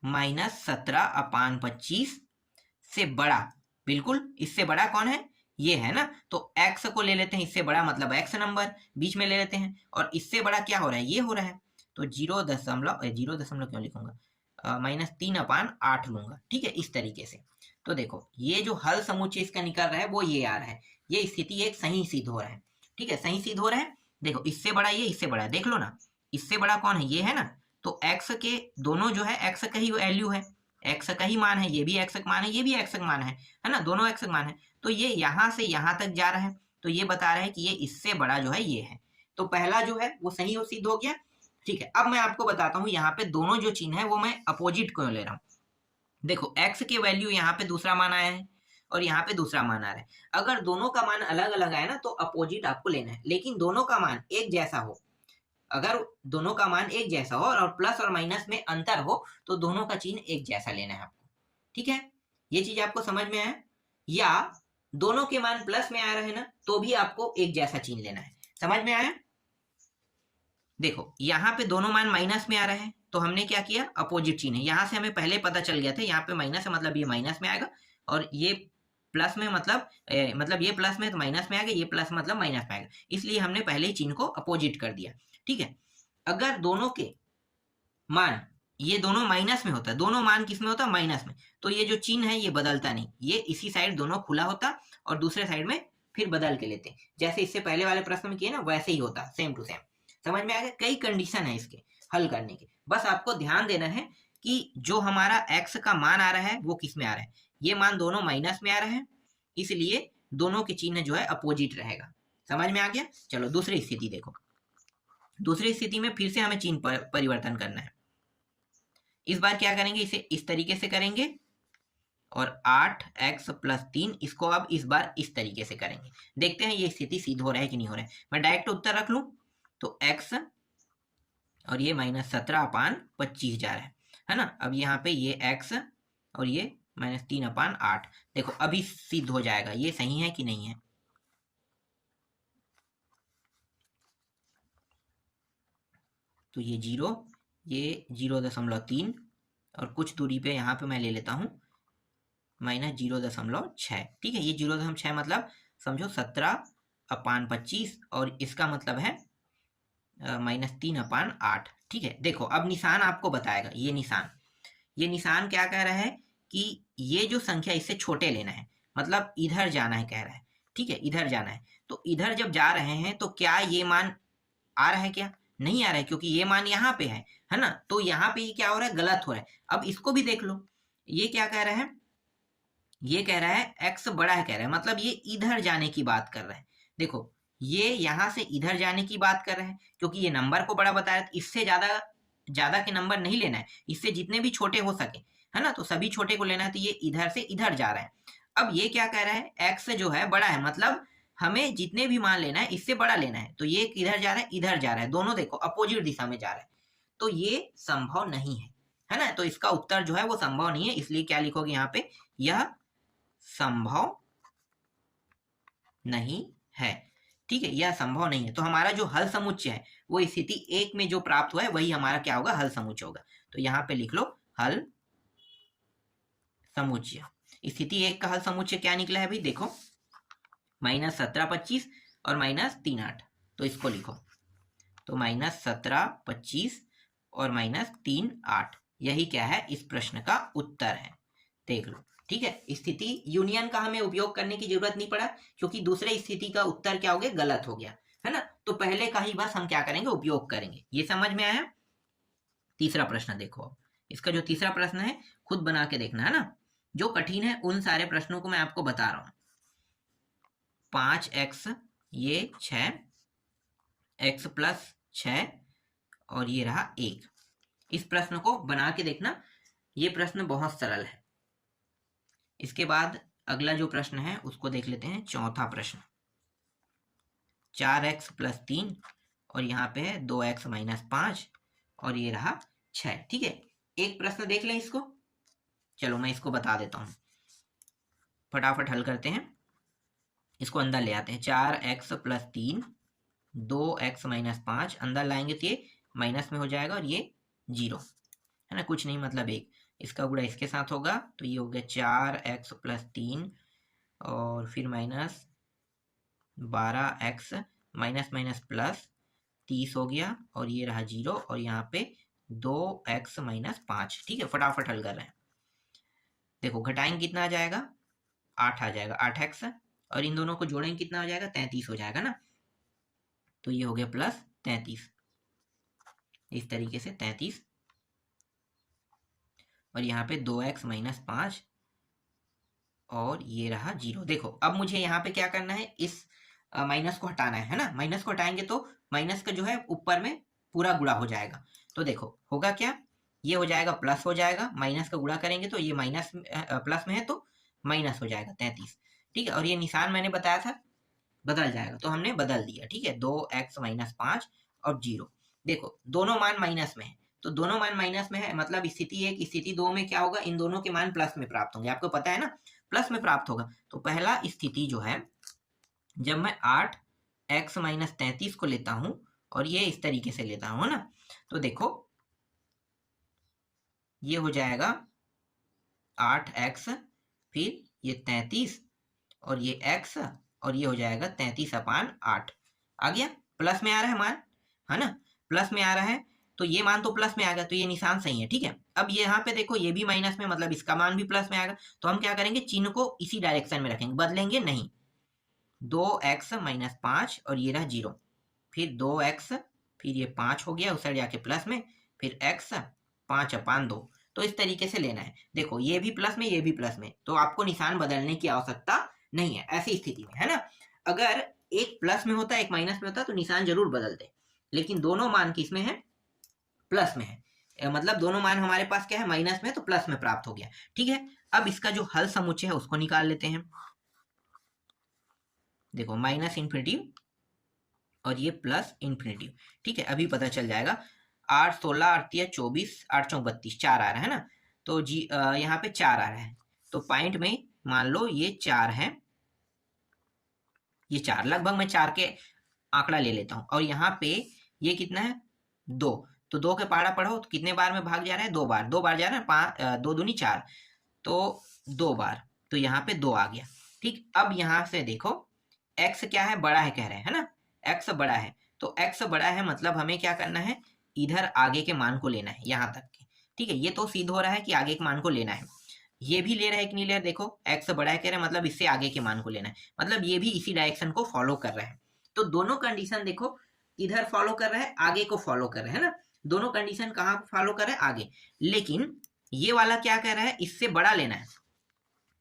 -17/25 से बड़ा, बिल्कुल इससे बड़ा कौन है, ये है ना। तो x को ले लेते हैं, इससे बड़ा मतलब x नंबर बीच में ले लेते हैं, और इससे बड़ा क्या हो रहा है, ये हो रहा है। तो 0 दशमलव क्यों लिखूंगा, -3/8 लूंगा। ठीक है, इस तरीके से। तो देखो ये जो हल समुच्चय इसका निकल रहा है वो ये आ रहा है। ये स्थिति एक सही सिद्ध हो रहा है। ठीक है, सही सिद्ध हो रहा है। देखो इससे बड़ा ये, इससे बड़ा है, देख लो ना, इससे बड़ा कौन है, ये है ना। तो x के दोनों जो है x का ही वैल्यू है, x का ही मान है, ये भी x का मान है, ये भी x का मान है ना, दोनों x का मान है। तो ये यहाँ से यहाँ तक जा रहा है, तो ये बता रहा है कि ये इससे बड़ा जो है ये है। तो पहला जो है वो सही हो सिद्ध हो गया। ठीक है, अब मैं आपको बताता हूँ यहाँ पे दोनों जो चिन्ह है वो मैं अपोजिट क्यों ले रहा हूँ। देखो x के वैल्यू यहाँ पे दूसरा मान आया है और यहाँ पे दूसरा मान आ रहा है। अगर दोनों का मान अलग अलग आए ना तो अपोजिट आपको लेना है, लेकिन दोनों का मान एक जैसा हो, अगर दोनों का मान एक जैसा हो और प्लस और माइनस में अंतर हो तो दोनों का चिन्ह एक जैसा लेना है आपको। ठीक है, ये चीज आपको समझ में आया। या दोनों के मान प्लस में आ रहे हैं ना तो भी आपको एक जैसा चिन्ह लेना है, समझ में आया। देखो यहाँ पे दोनों मान माइनस में आ रहे हैं तो हमने क्या किया, अपोजिट चिन्ह है। यहाँ से हमें पहले पता चल गया था यहाँ पे माइनस है मतलब ये माइनस में आएगा, और ये प्लस में मतलब ये प्लस में तो माइनस में आएगा, ये प्लस मतलब माइनस में आएगा, इसलिए हमने पहले ही चिन्ह को अपोजिट कर दिया। ठीक है, अगर दोनों के मान ये दोनों माइनस में होता है, दोनों मान किस में होता है, माइनस में, तो ये जो चिन्ह है ये बदलता नहीं, ये इसी साइड दोनों खुला होता और दूसरे साइड में फिर बदल के लेते, जैसे इससे पहले वाले प्रश्न में किए ना वैसे ही होता, सेम टू सेम। समझ में आ गया। कई कंडीशन है इसके हल करने के, बस आपको ध्यान देना है कि जो हमारा x का मान आ रहा है वो किस में आ रहा है, ये मान दोनों माइनस में आ रहा है, इसलिए दोनों के चिन्ह जो है अपोजिट रहेगा। समझ में आ गया। चलो दूसरी स्थिति देखो। दूसरी स्थिति में फिर से हमें चिन्ह परिवर्तन करना है। इस बार क्या करेंगे, इसे इस तरीके से करेंगे और 8x + 3 इसको अब इस बार इस तरीके से करेंगे। देखते हैं ये स्थिति सिद्ध हो रहा है कि नहीं हो रहा है। मैं डायरेक्ट उत्तर रख लूं तो x और ये -17/25 जा रहा है ना। अब यहाँ पे ये x और ये -3/8, देखो अभी सिद्ध हो जाएगा, ये सही है कि नहीं है। तो ये 0, ये 0.3 और कुछ दूरी पे यहाँ पे मैं ले लेता हूँ -0.6। ठीक है, ये 0.6 मतलब समझो 17/25 और इसका मतलब है -3/8। ठीक है, देखो अब निशान आपको बताएगा, ये निशान क्या कह रहा है कि ये जो संख्या इससे छोटे लेना है, मतलब इधर जाना है कह रहा है। ठीक है, इधर जाना है, तो इधर जब जा रहे हैं तो क्या ये मान आ रहा है, क्या नहीं आ रहा है, क्योंकि ये मान यहाँ पे है ना। तो यहाँ पे ये क्या हो रहा है, गलत हो रहा है। अब इसको भी देख लो, ये क्या कह रहा है, ये कह रहा है x बड़ा है कह रहा है, मतलब ये इधर जाने की बात कर रहा है। देखो ये यहाँ से इधर जाने की बात कर रहा है क्योंकि ये नंबर को बड़ा बताया, इससे ज्यादा के नंबर नहीं लेना है, इससे जितने भी छोटे हो सके, है ना, तो सभी छोटे को लेना है। तो ये इधर से इधर जा रहा है। अब ये क्या कह रहा है, x जो है बड़ा है, मतलब हमें जितने भी मान लेना है इससे बड़ा लेना है। तो ये किधर जा रहा है, इधर जा रहा है, दोनों देखो अपोजिट दिशा में जा रहा है, तो ये संभव नहीं है ना। तो इसका उत्तर जो है वो संभव नहीं है, इसलिए क्या लिखोगे यहाँ पे, यह संभव नहीं है। ठीक है, यह संभव नहीं है। तो हमारा जो हल समुच्चय है वो स्थिति 1 में जो प्राप्त हुआ है वही हमारा क्या होगा, हल समुच्चय होगा। तो यहाँ पे लिख लो हल समुच्चय। स्थिति 1 का हल समुच्चय क्या निकला है भाई, देखो -17/25 और -3/8, तो इसको लिखो। तो -17/25 और -3/8 यही क्या है, इस प्रश्न का उत्तर है। देख लो। ठीक है, स्थिति यूनियन का हमें उपयोग करने की जरूरत नहीं पड़ा क्योंकि दूसरे स्थिति का उत्तर क्या हो गया, गलत हो गया, है ना। तो पहले का ही बस हम क्या करेंगे, उपयोग करेंगे। ये समझ में आया। तीसरा प्रश्न देखो, इसका जो तीसरा प्रश्न है खुद बना के देखना, है ना। जो कठिन है उन सारे प्रश्नों को मैं आपको बता रहा हूं। 5x ये 6, x + 6 और ये रहा 1। इस प्रश्न को बना के देखना, ये प्रश्न बहुत सरल है। इसके बाद अगला जो प्रश्न है उसको देख लेते हैं। चौथा प्रश्न, 4x + 3 और यहाँ पे है 2x - 5 और ये रहा 6। ठीक है, एक प्रश्न देख लें इसको। चलो मैं इसको बता देता हूँ, फटाफट हल करते हैं। इसको अंदर ले आते हैं। 4x + 3 2x - 5 अंदर लाएंगे तो ये माइनस में हो जाएगा और ये 0, है ना, कुछ नहीं मतलब 1। इसका गुणा इसके साथ होगा तो ये हो गया 4x + 3 और फिर -12x माइनस प्लस 30 हो गया और ये रहा 0 और यहाँ पे 2x - 5। ठीक है, फटाफट हल कर रहे हैं। देखो घटाएंगे कितना आ जाएगा, 8 आ जाएगा, 8x, और इन दोनों को जोड़ेंगे कितना हो जाएगा, 33 हो जाएगा ना। तो ये हो गया +33, इस तरीके से 33 और यहाँ पे 2x-5 और ये रहा 0। देखो अब मुझे यहाँ पे क्या करना है, इस माइनस को हटाना है ना। माइनस को हटाएंगे तो माइनस का जो है ऊपर में पूरा गुणा हो जाएगा। तो देखो होगा क्या, ये हो जाएगा प्लस हो जाएगा, माइनस का गुणा करेंगे तो ये माइनस प्लस में है तो माइनस हो जाएगा 33। ठीक है, और ये निशान मैंने बताया था बदल जाएगा, तो हमने बदल दिया। ठीक है, 2x-5 और 0। देखो दोनों मान माइनस में है, तो दोनों मान माइनस में है मतलब स्थिति 1 स्थिति 2 में क्या होगा, इन दोनों के मान प्लस में प्राप्त होंगे। आपको पता है ना, प्लस में प्राप्त होगा। तो पहला स्थिति जो है, जब मैं 8x-33 को लेता हूं और ये इस तरीके से लेता हूं ना, तो देखो ये हो जाएगा 8x, फिर ये 33 और ये x, और ये हो जाएगा 33/8। आ गया, प्लस में आ रहा है मान, है ना, प्लस में आ रहा है, तो ये मान तो प्लस में आ गया, तो ये निशान सही है। ठीक है, अब ये यहाँ पे देखो ये भी माइनस में, मतलब इसका मान भी प्लस में आएगा। तो हम क्या करेंगे, चिन्ह को इसी डायरेक्शन में रखेंगे, बदलेंगे नहीं। 2x-5 और ये रहा 0, फिर 2x, फिर ये 5 हो गया, उस साइड जाके प्लस में, फिर x 5/2। तो इस तरीके से लेना है। देखो ये भी प्लस में, ये भी प्लस में, तो आपको निशान बदलने की आवश्यकता नहीं है ऐसी स्थिति में, है ना। अगर एक प्लस में होता एक माइनस में होता तो निशान जरूर बदलते, लेकिन दोनों मान किसमें है, प्लस में है। मतलब दोनों मान हमारे पास क्या है, माइनस में, तो प्लस में प्राप्त हो गया। ठीक है, अब इसका जो हल समुच्चय है उसको निकाल लेते हैं। देखो माइनस इन्फिनिटी और ये प्लस इन्फिनिटी। ठीक है, अभी पता चल जाएगा। 8 16 8 24 8 चौक 32, 4 आ रहा है ना, तो जी यहाँ पे 4 आ रहा है, तो पॉइंट में मान लो ये 4 है, ये 4 लगभग मैं 4 के आंकड़ा ले लेता हूँ। और यहाँ पे ये कितना है, 2, तो 2 के पहाड़ा पढ़ो तो कितने बार में भाग जा रहा है, 2 बार, 2 बार जा रहा है, 2 दूनी 4, तो 2 बार, तो यहाँ पे 2 आ गया। ठीक, अब यहाँ से देखो x क्या है, बड़ा है कह रहे हैं, है ना, x बड़ा है, तो x बड़ा है मतलब हमें क्या करना है, इधर आगे के मान को लेना है यहाँ तक के। ठीक है, ये तो सिद्ध हो रहा है कि आगे के मान को लेना है। ये भी ले रहा है कि नहीं ले रहा, देखो x बड़ा है कह रहे हैं मतलब इससे आगे के मान को लेना है, मतलब ये भी इसी डायरेक्शन को फॉलो कर रहा है। तो दोनों कंडीशन देखो, इधर फॉलो कर रहा है, आगे को फॉलो कर रहे हैं ना, दोनों कंडीशन कहाँ फॉलो कर रहे हैं, आगे। लेकिन ये वाला क्या कह रहा है, इससे बड़ा लेना है,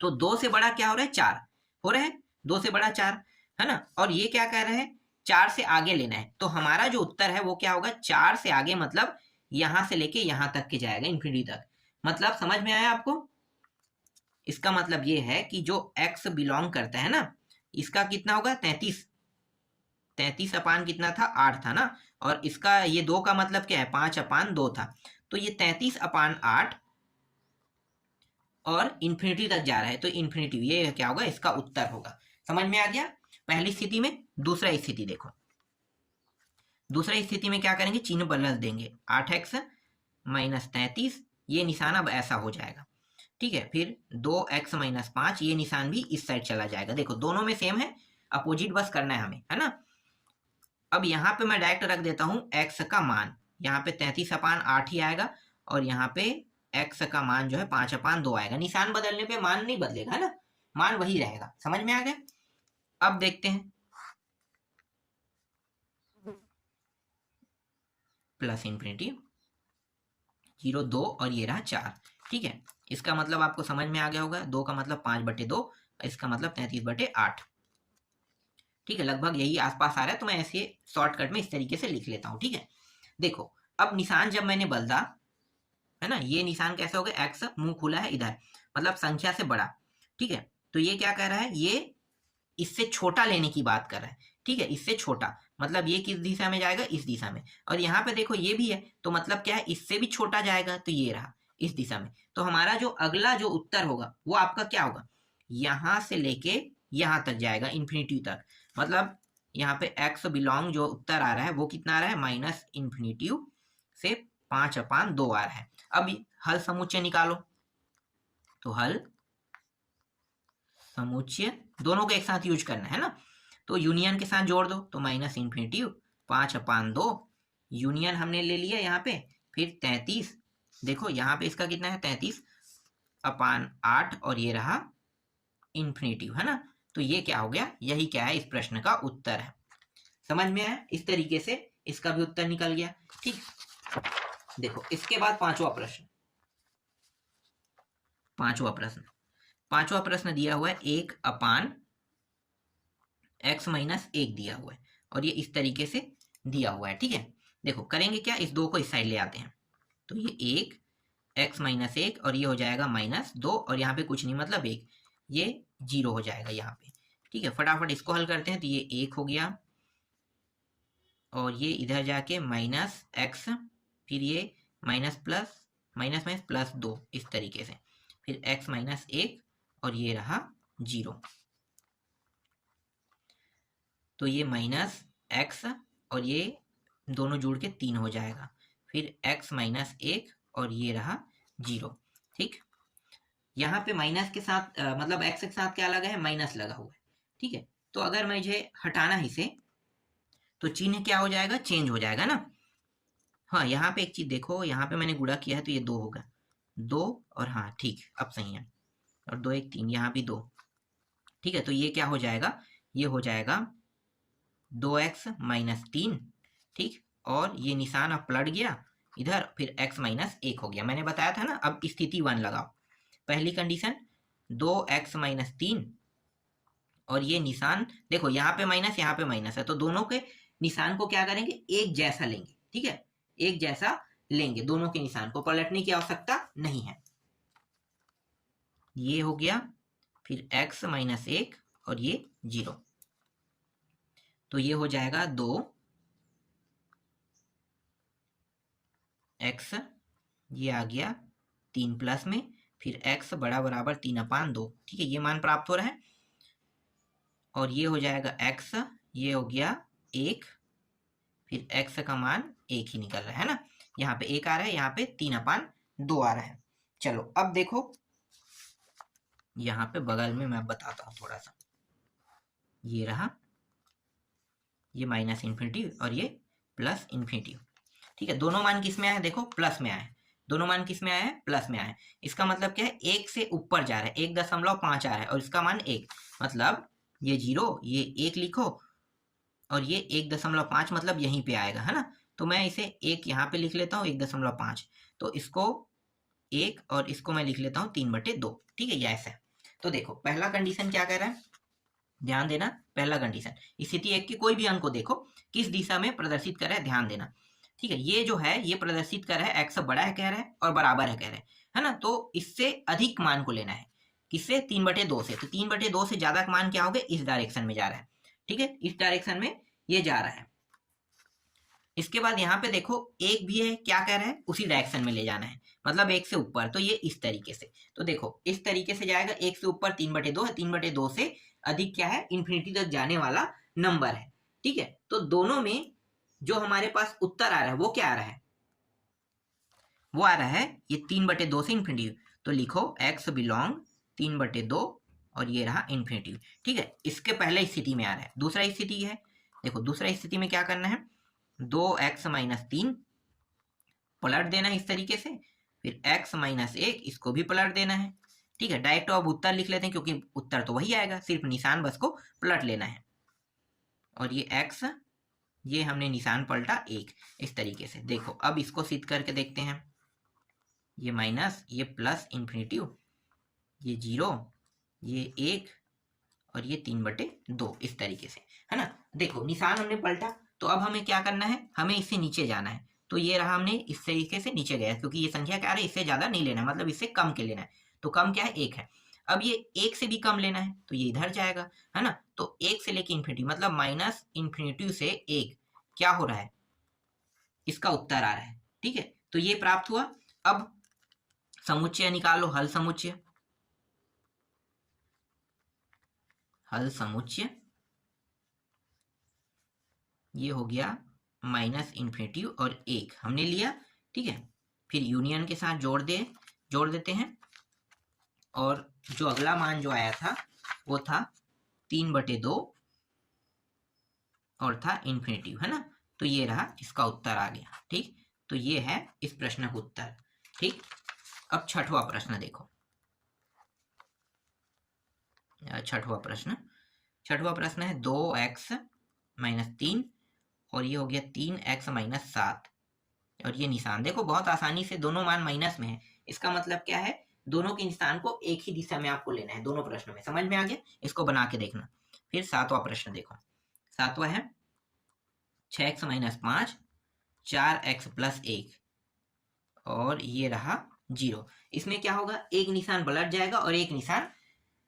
तो 2 से बड़ा क्या हो रहा है, 4 हो रहा है, 2 से बड़ा 4, है ना। और ये क्या कह रहे हैं, 4 से आगे लेना है, तो हमारा जो उत्तर है वो क्या होगा, 4 से आगे, मतलब यहां से लेके यहां तक के जाएगा, इन्फिनिटी तक। मतलब समझ में आया आपको, इसका मतलब ये है कि जो x बिलोंग करता है ना, इसका कितना होगा, 33, 33 कितना था, 8 था ना, और इसका ये 2 का मतलब क्या है, 5/2 था, तो ये 33/8 और इन्फिनिटी तक जा रहा है, तो इन्फिनिटी ये क्या होगा, इसका उत्तर होगा। समझ में आ गया पहली स्थिति में। दूसरा स्थिति देखो, दूसरा स्थिति में क्या करेंगे, चिन्ह बदल देंगे, 8x-33, ये निशान अब ऐसा हो जाएगा। ठीक है, फिर 2x-5, ये निशान भी इस साइड चला जाएगा। देखो दोनों में सेम है, अपोजिट बस करना है हमें, है ना। अब यहाँ पे मैं डायरेक्ट रख देता हूँ x का मान, यहाँ पे 33/8 ही आएगा, और यहाँ पे x का मान जो है 5/2 आएगा। निशान बदलने पे मान नहीं बदलेगा, है ना, मान वही रहेगा। समझ में आ गया। अब देखते हैं, प्लस इन्फिनिटी 0 2 और ये रहा 4। ठीक है, इसका मतलब आपको समझ में आ गया होगा, 2 का मतलब 5/2, इसका मतलब 33/8। ठीक है, लगभग यही आसपास आ रहा है, तो मैं ऐसे शॉर्टकट में इस तरीके से लिख लेता हूँ। ठीक है, देखो अब निशान जब मैंने बदला, है ना, ये निशान कैसे हो गया, x मुंह खुला है इधर, मतलब संख्या से बड़ा। ठीक है, तो ये क्या कह रहा है, ये इससे छोटा लेने की बात कर रहा है। ठीक है, इससे छोटा मतलब ये किस दिशा में जाएगा, इस दिशा में, और यहाँ पे देखो ये भी है, तो मतलब क्या है, इससे भी छोटा जाएगा, तो ये रहा इस दिशा में। तो हमारा जो अगला जो उत्तर होगा वो आपका क्या होगा, यहाँ से लेके यहाँ तक जाएगा, इन्फिनिटी तक। मतलब यहाँ पे x बिलोंग जो उत्तर आ रहा है वो कितना आ रहा है, माइनस इन्फिनिटी से 5/2 आ रहा है। अब हल समुच्चय निकालो, तो हल समुच्चय दोनों को एक साथ यूज करना है ना, तो यूनियन के साथ जोड़ दो, तो माइनस इन्फिनिटी 5/2 यूनियन हमने ले लिया यहाँ पे, फिर 33, देखो यहाँ पे इसका कितना है, 33/8 और ये रहा इन्फिनिटी, है ना। तो ये क्या हो गया, यही क्या है, इस प्रश्न का उत्तर है। समझ में आया, इस तरीके से इसका भी उत्तर निकल गया। ठीक, देखो इसके बाद पांचवा प्रश्न, पांचवा प्रश्न दिया हुआ है 1/x-1 दिया हुआ है और ये इस तरीके से दिया हुआ है। ठीक है, देखो करेंगे क्या, इस 2 को इस साइड ले आते हैं, तो ये 1x-1 और ये हो जाएगा -2 और यहाँ पे कुछ नहीं मतलब 1, ये 0 हो जाएगा यहाँ पे। ठीक है, फटाफट इसको हल करते हैं, तो ये 1 हो गया और ये इधर जाके -x, फिर ये -+2 इस तरीके से, फिर x-1 और ये रहा 0, तो ये -x और ये दोनों जुड़ के 3 हो जाएगा, फिर x-1 और ये रहा 0। ठीक, यहाँ पे माइनस के साथ मतलब x के साथ क्या लगा है, माइनस लगा हुआ है। ठीक है, तो अगर मुझे हटाना है इसे तो चिन्ह क्या हो जाएगा, चेंज हो जाएगा ना। हाँ, यहाँ पे एक चीज देखो, यहाँ पे मैंने गुणा किया है तो ये 2 होगा, 2 और हाँ ठीक अब सही है, और 2 1 3, यहाँ भी 2। ठीक है, तो ये क्या हो जाएगा, ये हो जाएगा 2x-3। ठीक, और ये निशान अब पलट गया इधर, फिर x-1 हो गया। मैंने बताया था ना, अब स्थिति 1 लगाओ। पहली कंडीशन 2x-3 और ये निशान देखो, यहाँ पे माइनस यहाँ पे माइनस है, तो दोनों के निशान को क्या करेंगे, एक जैसा लेंगे। ठीक है, एक जैसा लेंगे, दोनों के निशान को पलटने की आवश्यकता नहीं है। ये हो गया, फिर x-1 और ये 0, तो ये हो जाएगा 2x, ये आ गया 3 प्लस में, फिर x बराबर 3/2। ठीक है, ये मान प्राप्त हो रहा है और ये हो जाएगा x, ये हो गया 1, फिर x का मान 1 ही निकल रहा है ना, यहाँ पे 1 आ रहा है, यहाँ पे 3/2 आ रहा है। चलो अब देखो, यहाँ पे बगल में मैं बताता हूँ थोड़ा सा, ये रहा, ये -∞ और ये +∞। ठीक है, दोनों मान किस में आए, देखो प्लस में आए, दोनों मान किस में आए हैं, प्लस में आए। इसका मतलब क्या है, 1 से ऊपर जा रहा है, 1.5 आ रहा है और इसका मान 1, मतलब ये 0, ये 1 लिखो और ये 1.5 मतलब यहीं पे आएगा, है ना। तो मैं इसे 1 यहाँ पे लिख लेता हूँ, 1.5, तो इसको 1 और इसको मैं लिख लेता हूँ 3/2। ठीक है, ये ऐसा है। तो देखो पहला कंडीशन क्या कह रहा है, ध्यान देना, पहला कंडीशन स्थिति 1 के कोई भी अंक को देखो किस दिशा में प्रदर्शित कर रहा है, ध्यान देना। ठीक है, ये जो है ये प्रदर्शित कर रहा है x बड़ा है कह रहा है और बराबर है कह रहा है ना, तो इससे अधिक मान को लेना है, किससे, 3/2 से। तो 3/2 से ज्यादा का मान क्या होगा, इस डायरेक्शन में जा रहा है। ठीक है, इस डायरेक्शन में ये जा रहा है। इसके बाद यहाँ पे देखो एक भी है, क्या कह रहा है, उसी डायरेक्शन में ले जाना है, मतलब 1 से ऊपर, तो ये इस तरीके से, तो देखो इस तरीके से जाएगा, 1 से ऊपर 3/2 है, 3/2 से अधिक क्या है, इन्फिनिटी तक जाने वाला नंबर है। ठीक है, तो दोनों में जो हमारे पास उत्तर आ रहा है वो क्या आ रहा है, वो आ रहा है ये 3/2 से इन्फिनिटी, तो लिखो x बिलोंग 3/2 और ये रहा इन्फिनिटी। ठीक है, इसके पहले स्थिति में आ रहा है, दूसरा स्थिति है, देखो दूसरा स्थिति में क्या करना है, 2x-3 पलट देना है इस तरीके से, फिर x-1 इसको भी पलट देना है। ठीक है, डायरेक्ट अब उत्तर लिख लेते हैं क्योंकि उत्तर तो वही आएगा, सिर्फ निशान बस को पलट लेना है। और ये x, ये हमने निशान पलटा 1 इस तरीके से। देखो अब इसको सिद्ध करके देखते हैं, ये माइनस, ये +∞, ये 0, ये 1 और ये 3/2 इस तरीके से, है ना। देखो निशान हमने पलटा, तो अब हमें क्या करना है, हमें इससे नीचे जाना है, तो ये रहा, हमने इस तरीके से नीचे गया क्योंकि ये संख्या क्या है, इससे ज्यादा नहीं लेना, मतलब इससे कम के लेना है, तो कम क्या है, 1 है। अब ये 1 से भी कम लेना है तो ये इधर जाएगा, है ना, तो 1 से लेके इन्फिनिटी, मतलब -∞ से 1 क्या हो रहा है, इसका उत्तर आ रहा है। ठीक है, तो ये प्राप्त हुआ। अब समुच्चय निकालो, हल समुच्चय, हल समुच्चय ये हो गया -∞ और 1 हमने लिया। ठीक है, फिर यूनियन के साथ जोड़ देते हैं, और जो अगला मान जो आया था वो था 3/2 और था इन्फिनिटी, है ना, तो ये रहा, इसका उत्तर आ गया। ठीक, तो ये है इस प्रश्न का उत्तर। ठीक, अब छठवां प्रश्न देखो, छठवां प्रश्न है 2x-3 और ये हो गया 3x-7 और ये निशान देखो बहुत आसानी से दोनों मान माइनस में है, इसका मतलब क्या है, दोनों के निशान को एक ही दिशा में आपको लेना है दोनों प्रश्नों में। समझ में आ गया? इसको बना के देखना। फिर 7वां प्रश्न देखो। 7वां है 6x - 5 4x + 1 और ये रहा 0। इसमें क्या होगा, एक निशान पलट जाएगा और एक निशान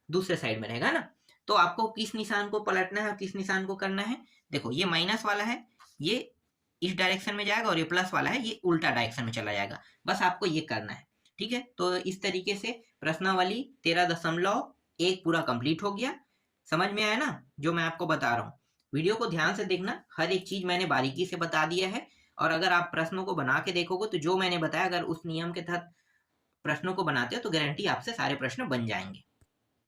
दूसरे साइड में रहेगा ना। तो आपको किस निशान को पलटना है और किस निशान को करना है? देखो ये माइनस वाला है, ये इस डायरेक्शन में जाएगा और ये प्लस वाला है, ये उल्टा डायरेक्शन में चला जाएगा। बस आपको ये करना है, ठीक है। तो इस तरीके से प्रश्नावली 13.1 पूरा कंप्लीट हो गया। समझ में आया ना जो मैं आपको बता रहा हूँ? वीडियो को ध्यान से देखना, हर एक चीज मैंने बारीकी से बता दिया है। और अगर आप प्रश्नों को बना के देखोगे तो जो मैंने बताया, अगर उस नियम के तहत प्रश्नों को बनाते हो तो गारंटी आपसे सारे प्रश्न बन जाएंगे।